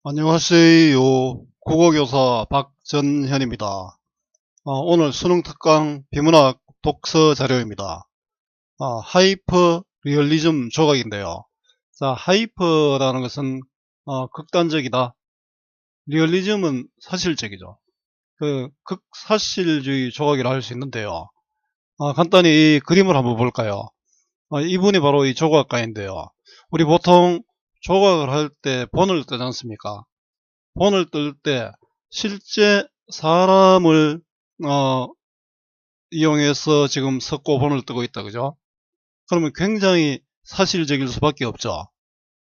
안녕하세요. 국어교사 박전현입니다. 오늘 수능 특강 비문학 독서 자료입니다. 하이퍼 리얼리즘 조각인데요. 자, 하이퍼라는 것은 극단적이다. 리얼리즘은 사실적이죠. 그 극사실주의 조각이라 할 수 있는데요. 간단히 이 그림을 한번 볼까요? 이분이 바로 이 조각가인데요. 우리 보통 조각을 할 때 본을 뜨지 않습니까? 본을 뜰 때 실제 사람을 이용해서 지금 석고 본을 뜨고 있다, 그죠? 그러면 굉장히 사실적일 수밖에 없죠.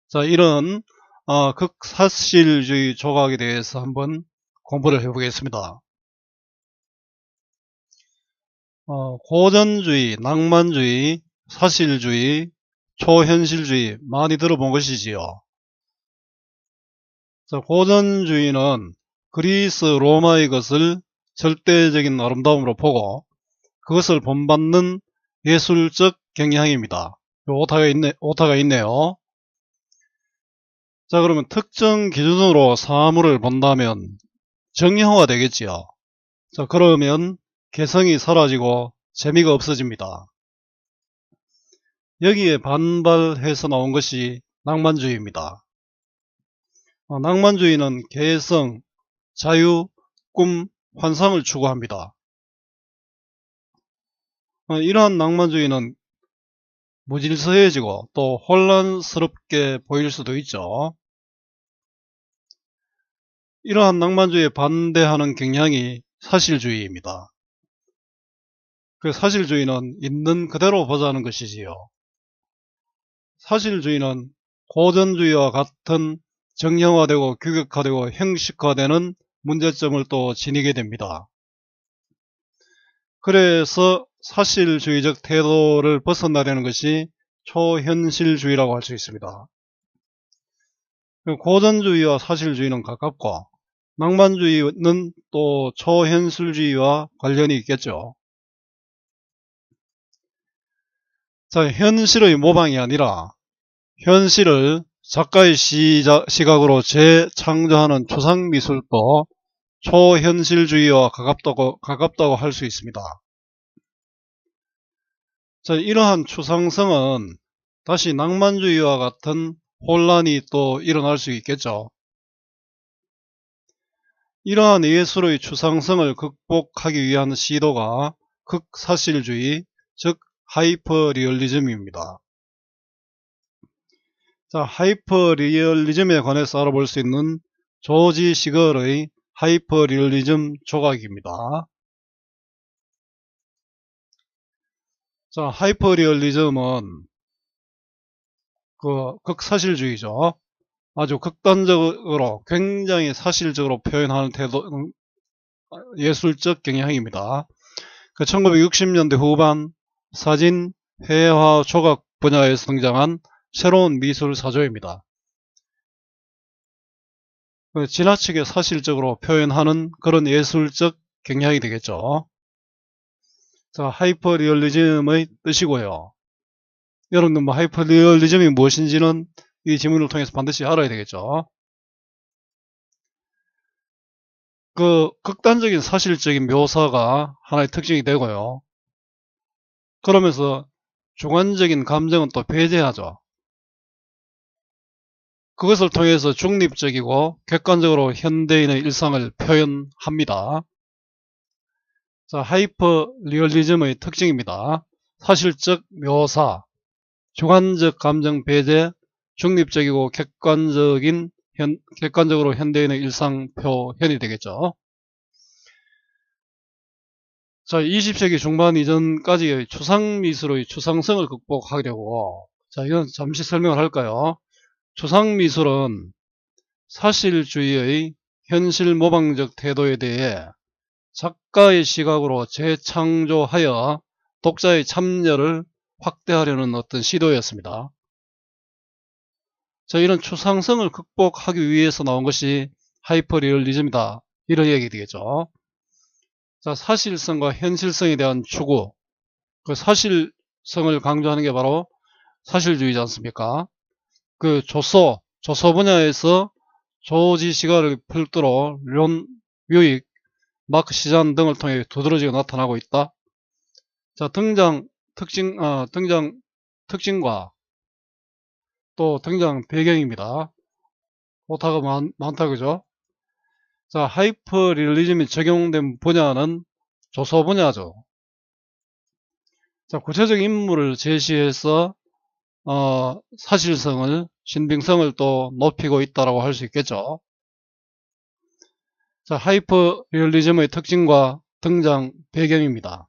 자, 이런 극사실주의 조각에 대해서 한번 공부를 해보겠습니다. 고전주의, 낭만주의, 사실주의, 초현실주의 많이 들어본 것이지요. 자, 고전주의는 그리스 로마의 것을 절대적인 아름다움으로 보고 그것을 본받는 예술적 경향입니다. 오타가 있네요. 자, 그러면 특정 기준으로 사물을 본다면 정형화 되겠지요. 자, 그러면 개성이 사라지고 재미가 없어집니다. 여기에 반발해서 나온 것이 낭만주의입니다. 낭만주의는 개성, 자유, 꿈, 환상을 추구합니다. 이러한 낭만주의는 무질서해지고 또 혼란스럽게 보일 수도 있죠. 이러한 낭만주의에 반대하는 경향이 사실주의입니다. 그 사실주의는 있는 그대로 보자는 것이지요. 사실주의는 고전주의와 같은 정형화되고 규격화되고 형식화되는 문제점을 또 지니게 됩니다. 그래서 사실주의적 태도를 벗어나려는 것이 초현실주의라고 할 수 있습니다. 고전주의와 사실주의는 가깝고 낭만주의는 또 초현실주의와 관련이 있겠죠. 자, 현실의 모방이 아니라 현실을 작가의 시각으로 재창조하는 추상미술도 초현실주의와 가깝다고 할 수 있습니다. 자, 이러한 추상성은 다시 낭만주의와 같은 혼란이 또 일어날 수 있겠죠. 이러한 예술의 추상성을 극복하기 위한 시도가 극사실주의, 즉 하이퍼리얼리즘입니다. 자, 하이퍼리얼리즘에 관해서 알아볼 수 있는 조지 시걸의 하이퍼리얼리즘 조각입니다. 자, 하이퍼리얼리즘은 그 극사실주의죠. 아주 극단적으로 굉장히 사실적으로 표현하는 태도, 예술적 경향입니다. 그 1960년대 후반 사진, 회화, 조각 분야에서 등장한 새로운 미술 사조입니다. 지나치게 사실적으로 표현하는 그런 예술적 경향이 되겠죠. 자, 하이퍼리얼리즘의 뜻이고요. 여러분들 뭐 하이퍼리얼리즘이 무엇인지는 이 지문을 통해서 반드시 알아야 되겠죠. 그 극단적인 사실적인 묘사가 하나의 특징이 되고요. 그러면서 주관적인 감정은 또 배제하죠. 그것을 통해서 중립적이고 객관적으로 현대인의 일상을 표현합니다. 자, 하이퍼 리얼리즘의 특징입니다. 사실적 묘사, 주관적 감정 배제, 중립적이고 객관적으로 현대인의 일상 표현이 되겠죠. 자, 20세기 중반 이전까지의 추상미술의 추상성을 극복하려고, 자, 이건 잠시 설명을 할까요? 추상미술은 사실주의의 현실 모방적 태도에 대해 작가의 시각으로 재창조하여 독자의 참여를 확대하려는 어떤 시도였습니다. 자, 이런 추상성을 극복하기 위해서 나온 것이 하이퍼리얼리즘이다. 이런 얘기 되겠죠. 자, 사실성과 현실성에 대한 추구, 그 사실성을 강조하는 게 바로 사실주의지 않습니까? 그 조서 분야에서 조지 시가를 필두로 론, 뮤익, 마크 시잔 등을 통해 두드러지게 나타나고 있다. 자, 등장 특징과 또 등장 배경입니다. 오타가 많다, 그죠? 자, 하이퍼 리얼리즘이 적용된 분야는 조서 분야죠. 자, 구체적 인물을 제시해서 사실성을, 신빙성을 또 높이고 있다고 할 수 있겠죠. 자, 하이퍼 리얼리즘의 특징과 등장 배경입니다.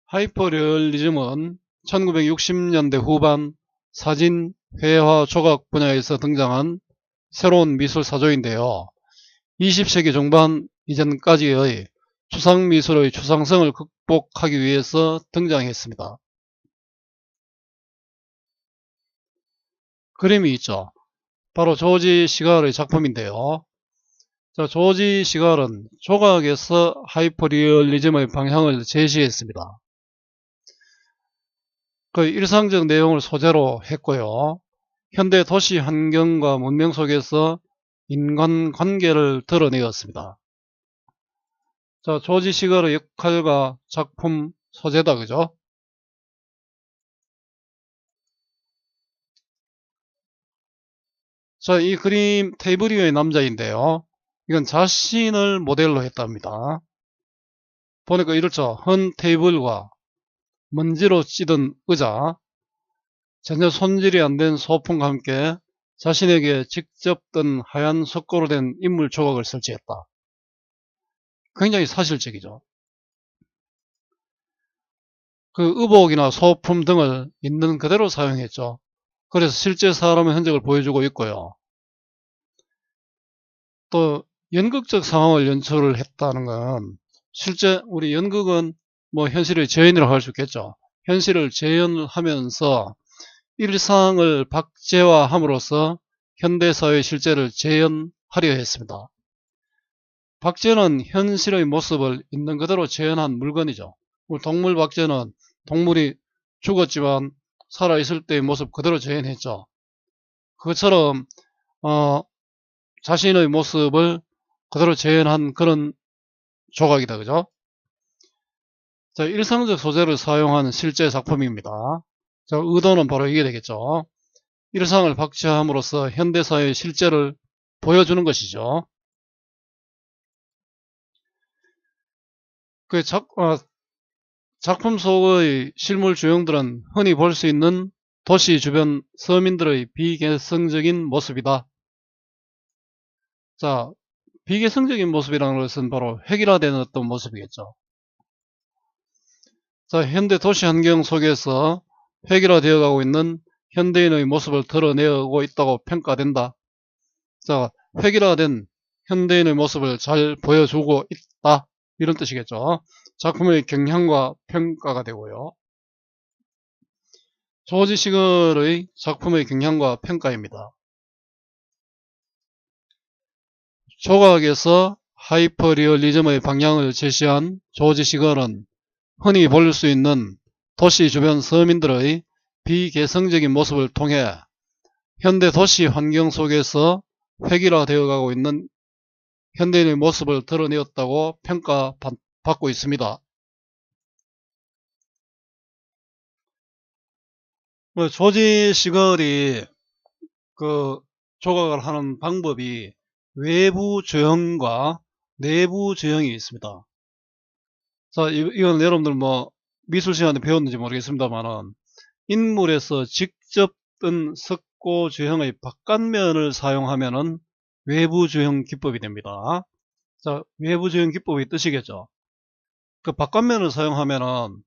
하이퍼 리얼리즘은 1960년대 후반 사진, 회화, 조각 분야에서 등장한 새로운 미술 사조인데요. 20세기 중반 이전까지의 추상미술의 추상성을 극복하기 위해서 등장했습니다. 그림이 있죠. 바로 조지 시갈의 작품인데요. 자, 조지 시갈은 조각에서 하이퍼리얼리즘의 방향을 제시했습니다. 그 일상적 내용을 소재로 했고요. 현대 도시 환경과 문명 속에서 인간관계를 드러내었습니다. 자, 조지 시갈의 역할과 작품 소재다, 그죠? 자, 이 그림 테이블 위의 남자인데요. 이건 자신을 모델로 했답니다. 보니까 이렇죠. 헌 테이블과 먼지로 찌든 의자, 전혀 손질이 안 된 소품과 함께 자신에게 직접 든 하얀 석고로 된 인물 조각을 설치했다. 굉장히 사실적이죠. 그 의복이나 소품 등을 있는 그대로 사용했죠. 그래서 실제 사람의 흔적을 보여주고 있고요. 또 연극적 상황을 연출을 했다는 건 실제 우리 연극은 뭐 현실의 재현이라고 할 수 있겠죠. 현실을 재현하면서 일상을 박제화함으로써 현대사회의 실제를 재현하려 했습니다. 박제는 현실의 모습을 있는 그대로 재현한 물건이죠. 동물 박제는 동물이 죽었지만 살아있을 때의 모습 그대로 재현했죠. 그것처럼 자신의 모습을 그대로 재현한 그런 조각이다, 그죠? 자, 일상적 소재를 사용한 실제 작품입니다. 자, 의도는 바로 이게 되겠죠. 일상을 박제함으로써 현대사회의 실제를 보여주는 것이죠. 그 작품 속의 실물 주형들은 흔히 볼 수 있는 도시 주변 서민들의 비개성적인 모습이다. 자, 비개성적인 모습이라는 것은 바로 획일화된 어떤 모습이겠죠. 자, 현대 도시 환경 속에서 획일화되어 가고 있는 현대인의 모습을 드러내고 있다고 평가된다. 자, 획일화된 현대인의 모습을 잘 보여주고 있다. 이런 뜻이겠죠. 작품의 경향과 평가가 되고요. 조지 시걸의 작품의 경향과 평가입니다. 조각에서 하이퍼리얼리즘의 방향을 제시한 조지 시걸은 흔히 볼 수 있는 도시 주변 서민들의 비개성적인 모습을 통해 현대 도시 환경 속에서 획일화되어 가고 있는 현대인의 모습을 드러내었다고 평가받고 있습니다. 조지 시걸이 그 조각을 하는 방법이 외부 조형과 내부 조형이 있습니다. 자, 이건 여러분들 뭐 미술 시간에 배웠는지 모르겠습니다만은 인물에서 직접 뜬 석고 조형의 바깥면을 사용하면은 외부 조형 기법이 됩니다. 자, 외부 조형 기법의 뜻이겠죠. 그 바깥면을 사용하면은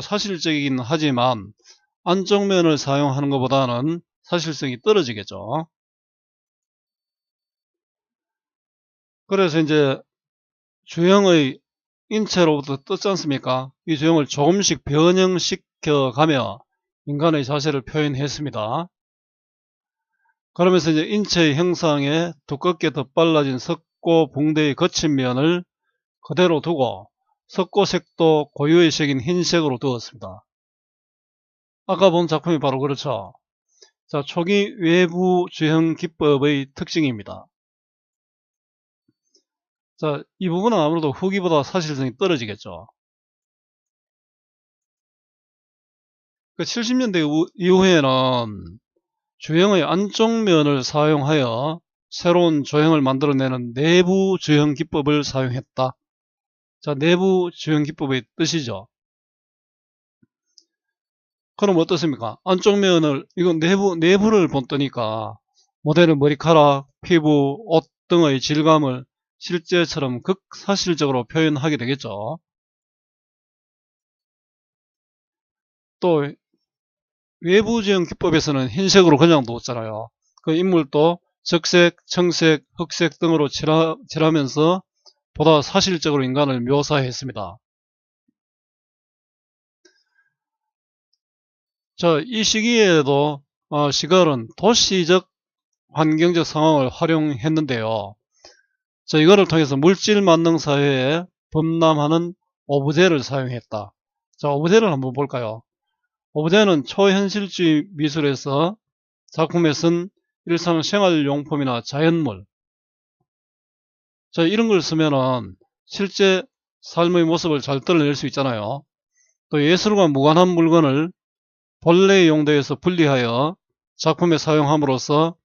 사실적이긴 하지만 안쪽면을 사용하는 것보다는 사실성이 떨어지겠죠. 그래서 이제 주형의 인체로부터 떴지 않습니까? 이 주형을 조금씩 변형시켜 가며 인간의 자세를 표현했습니다. 그러면서 이제 인체의 형상에 두껍게 덧발라진 석고 붕대의 거친 면을 그대로 두고 석고색도 고유의 색인 흰색으로 두었습니다. 아까 본 작품이 바로 그렇죠. 자, 초기 외부 주형 기법의 특징입니다. 자, 이 부분은 아무래도 후기보다 사실성이 떨어지겠죠. 그 70년대 이후에는 주형의 안쪽 면을 사용하여 새로운 조형을 만들어내는 내부 주형 기법을 사용했다. 자, 내부 주형 기법의 뜻이죠. 그럼 어떻습니까? 안쪽 면을, 이건 내부를 본떠니까 모델의 머리카락, 피부, 옷 등의 질감을 실제처럼 극사실적으로 표현하게 되겠죠. 또 외부 주형 기법에서는 흰색으로 그냥 놓았잖아요. 그 인물도 적색, 청색, 흑색 등으로 칠하면서 보다 사실적으로 인간을 묘사했습니다. 자, 이 시기에도 시갈은 도시적 환경적 상황을 활용했는데요. 자, 이거를 통해서 물질 만능 사회에 범람하는 오브제를 사용했다. 자, 오브제를 한번 볼까요? 오브제는 초현실주의 미술에서 작품에 쓴 일상생활용품이나 자연물, 자, 이런 걸 쓰면은 실제 삶의 모습을 잘 드러낼 수 있잖아요. 또 예술과 무관한 물건을 본래의 용도에서 분리하여 작품에 사용함으로써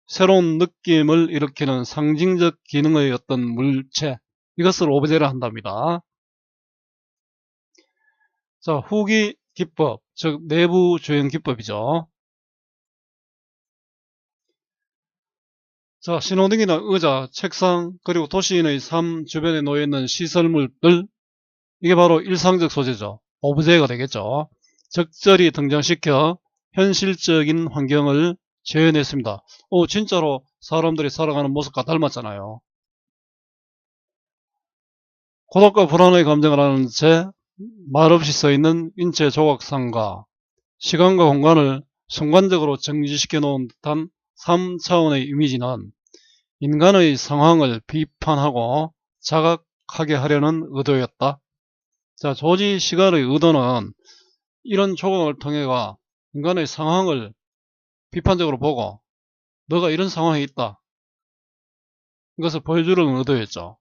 새로운 느낌을 일으키는 상징적 기능의 어떤 물체, 이것을 오브제라 한답니다. 자, 후기 기법, 즉 내부 주형 기법이죠. 자, 신호등이나 의자, 책상, 그리고 도시인의 삶 주변에 놓여있는 시설물들, 이게 바로 일상적 소재죠. 오브제가 되겠죠. 적절히 등장시켜 현실적인 환경을 재현했습니다. 진짜로 사람들이 살아가는 모습과 닮았잖아요. 고독과 불안의 감정을 하는 채 말없이 써있는 인체 조각상과 시간과 공간을 순간적으로 정지시켜 놓은 듯한 3차원의 이미지는 인간의 상황을 비판하고 자각하게 하려는 의도였다. 자, 조지 시갈의 의도는 이런 조각을 통해가 인간의 상황을 비판적으로 보고 너가 이런 상황에 있다, 이것을 보여주려는 의도였죠.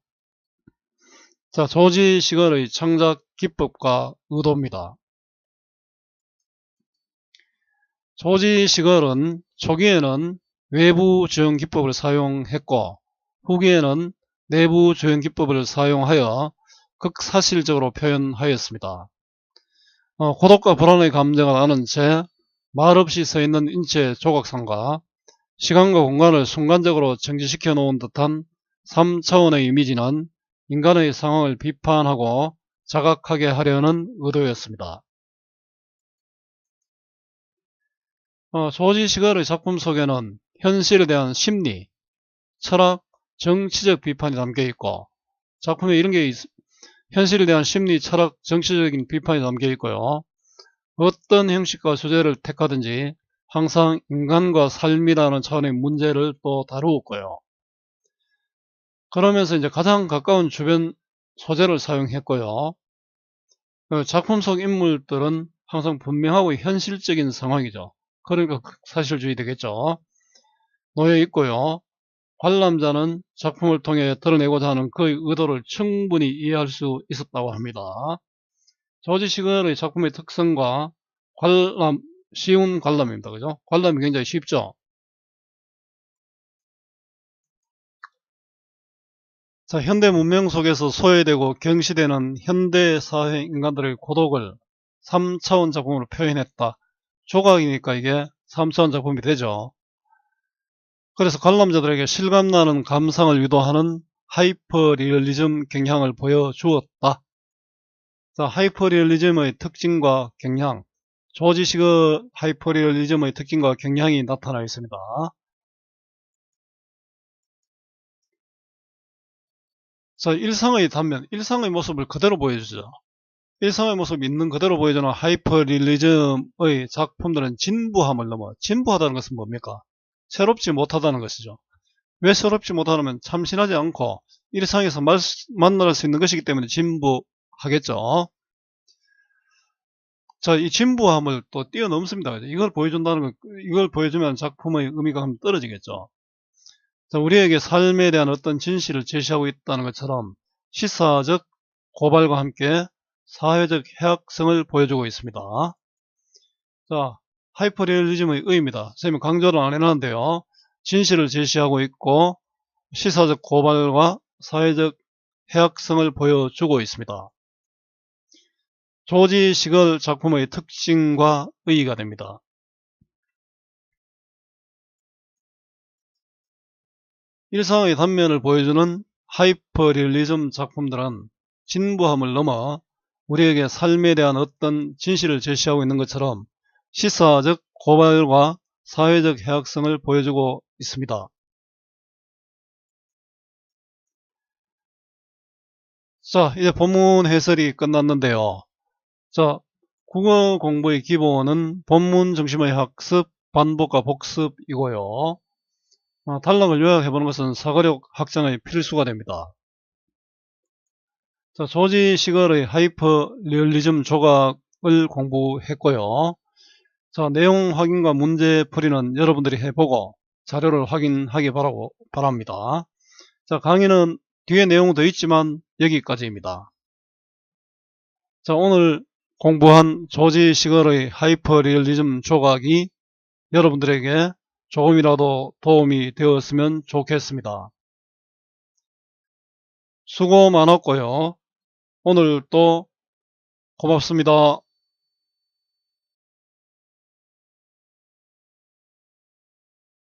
자, 조지 시갈의 창작 기법과 의도입니다. 조지 시갈은 초기에는 외부 주형 기법을 사용했고 후기에는 내부 주형 기법을 사용하여 극사실적으로 표현하였습니다. 고독과 불안의 감정을 아는 채 말없이 서있는 인체 조각상과 시간과 공간을 순간적으로 정지시켜 놓은 듯한 3차원의 이미지는 인간의 상황을 비판하고 자각하게 하려는 의도였습니다. 조지 시갈의 작품 속에는 현실에 대한 심리, 철학, 정치적 비판이 담겨있고 작품에 이런 게 현실에 대한 심리, 철학, 정치적인 비판이 담겨있고요. 어떤 형식과 주제를 택하든지 항상 인간과 삶이라는 차원의 문제를 또 다루었고요. 그러면서 이제 가장 가까운 주변 소재를 사용했고요. 작품 속 인물들은 항상 분명하고 현실적인 상황이죠. 그러니까 사실주의 되겠죠. 놓여 있고요. 관람자는 작품을 통해 드러내고자 하는 그의 의도를 충분히 이해할 수 있었다고 합니다. 조지 시갈의 작품의 특성과 쉬운 관람입니다. 그죠? 관람이 굉장히 쉽죠? 자, 현대 문명 속에서 소외되고 경시되는 현대 사회 인간들의 고독을 3차원 작품으로 표현했다. 조각이니까 이게 3차원 작품이 되죠. 그래서 관람자들에게 실감나는 감상을 유도하는 하이퍼리얼리즘 경향을 보여주었다. 자, 하이퍼리얼리즘의 특징과 경향, 조지 시갈 하이퍼리얼리즘의 특징과 경향이 나타나 있습니다. 자, 일상의 단면, 일상의 모습을 그대로 보여주죠. 일상의 모습 있는 그대로 보여주는 하이퍼리얼리즘의 작품들은 진부함을 넘어, 진부하다는 것은 뭡니까? 새롭지 못하다는 것이죠. 왜 새롭지 못하냐면 참신하지 않고 일상에서 만날 수 있는 것이기 때문에 진부하겠죠. 자, 이 진부함을 또 뛰어넘습니다. 이걸 보여준다는 건, 이걸 보여주면 작품의 의미가 한번 떨어지겠죠. 자, 우리에게 삶에 대한 어떤 진실을 제시하고 있다는 것처럼 시사적 고발과 함께 사회적 해악성을 보여주고 있습니다. 자, 하이퍼리얼리즘의 의의입니다. 선생님이 강조를 안 해놨는데요. 진실을 제시하고 있고 시사적 고발과 사회적 해악성을 보여주고 있습니다. 조지 시걸 작품의 특징과 의의가 됩니다. 일상의 단면을 보여주는 하이퍼리얼리즘 작품들은 진부함을 넘어 우리에게 삶에 대한 어떤 진실을 제시하고 있는 것처럼 시사적 고발과 사회적 해악성을 보여주고 있습니다. 자, 이제 본문 해설이 끝났는데요. 자, 국어 공부의 기본은 본문 중심의 학습, 반복과 복습이고요. 단락을 요약해보는 것은 사고력 확장의 필수가 됩니다. 자, 조지 시걸의 하이퍼 리얼리즘 조각을 공부했고요. 자, 내용 확인과 문제 풀이는 여러분들이 해보고 자료를 확인하기 바랍니다. 자, 강의는 뒤에 내용도 있지만 여기까지입니다. 자, 오늘 공부한 조지 시걸의 하이퍼 리얼리즘 조각이 여러분들에게 조금이라도 도움이 되었으면 좋겠습니다. 수고 많았고요. 오늘 또 고맙습니다.